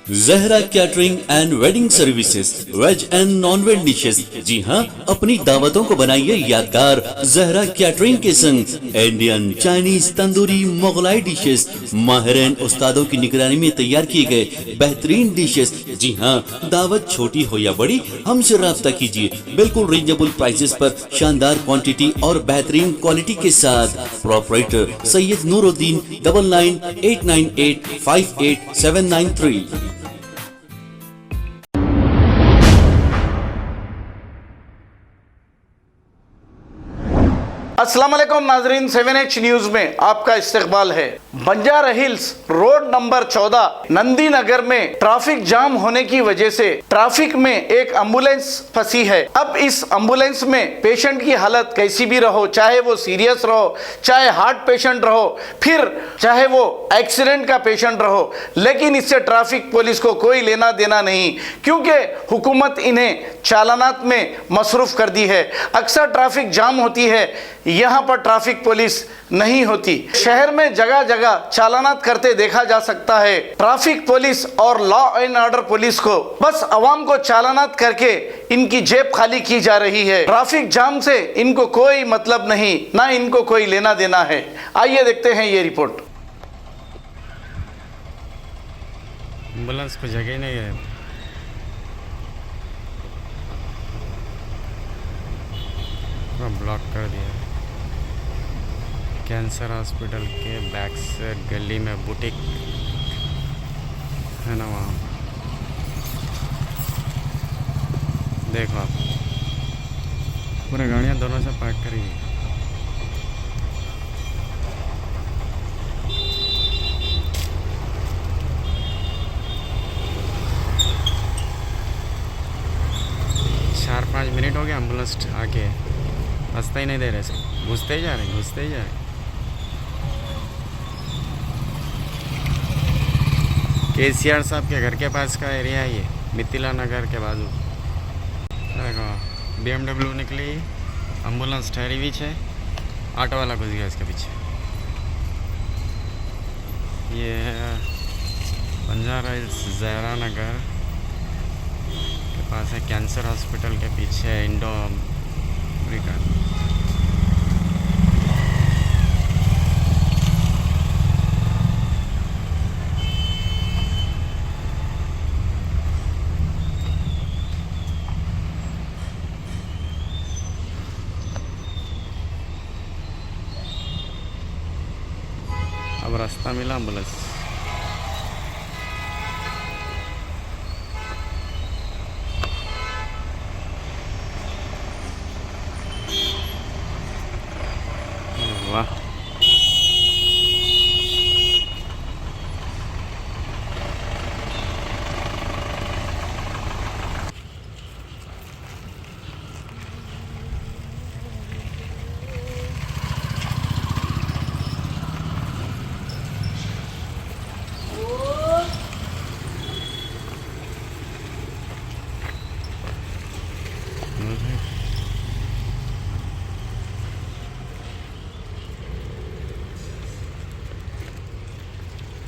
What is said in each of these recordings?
Zahra catering and wedding services, veg and non veg dishes. जी हाँ, अपनी दावतों को बनाइए यादगार जहरा कैटरिंग के संग। Indian, Chinese, tandoori, Mughlai dishes माहिरीन उस्तादों की निगरानी में तैयार किए गए बेहतरीन डिशेस। जी हाँ, दावत छोटी हो या बड़ी, हमसे राब्ता कीजिए। बिल्कुल रीजनेबल प्राइसेस पर शानदार क्वांटिटी और बेहतरीन क्वालिटी के साथ। प्रोपराइटर सैयद नूरुद्दीन 9989858793। अस्सलाम वालेकुम नाजरीन, 7H न्यूज में आपका इस्तकबाल है। Banjara Hills road number 14 Nandi Nagar में ट्रैफिक जाम होने की वजह से ट्रैफिक में एक एम्बुलेंस फंसी है। अब इस एम्बुलेंस में पेशेंट की हालत कैसी भी रहो, चाहे वो सीरियस रहो, चाहे हार्ट पेशेंट रहो, फिर चाहे वो एक्सीडेंट का पेशेंट रहो, लेकिन इससे ट्रैफिक पुलिस को कोई लेना देना नहीं, क्योंकि हुकूमत इन्हें चालानात में मसरूफ कर दी है। अक्सर ट्रैफिक जाम होती है, यहाँ पर ट्रैफिक पुलिस नहीं होती। शहर में जगह जगह चालानात करते देखा जा सकता है। ट्रैफिक पुलिस और लॉ एंड ऑर्डर पुलिस को बस अवाम को चालानात करके इनकी जेब खाली की जा रही है। ट्रैफिक जाम से इनको कोई मतलब नहीं, ना इनको कोई लेना देना है। आइए देखते हैं ये रिपोर्ट। एम्बुलेंस को जगह नहीं है। ब्लॉक कर दिया। कैंसर हॉस्पिटल के बैक से गली में बुटीक है ना, वहाँ देखो आप, पूरे गाड़ियाँ दोनों से पार्क करी है। चार 5 मिनट हो गया एम्बुलेंस आके, रास्ता ही नहीं दे रहे सब, घुसते ही जा रहे। केसीआर साहब के घर के पास का एरिया है ये, मिथिला नगर के बाजू। देखो BMW निकली, एम्बुलेंस ठहरी हुई है, ऑटो वाला घुस गया इसके पीछे। ये है बंजारा हिल्स जहरा नगर के पास है, कैंसर हॉस्पिटल के पीछे इंडो अमेरिकन। अब रास्ता मिला एम्बुलेंस। वाह,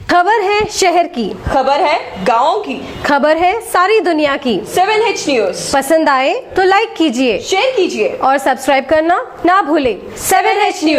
खबर है शहर की, खबर है गाँव की, खबर है सारी दुनिया की। 7H न्यूज पसंद आए तो लाइक कीजिए, शेयर कीजिए और सब्सक्राइब करना ना भूलें। 7H news.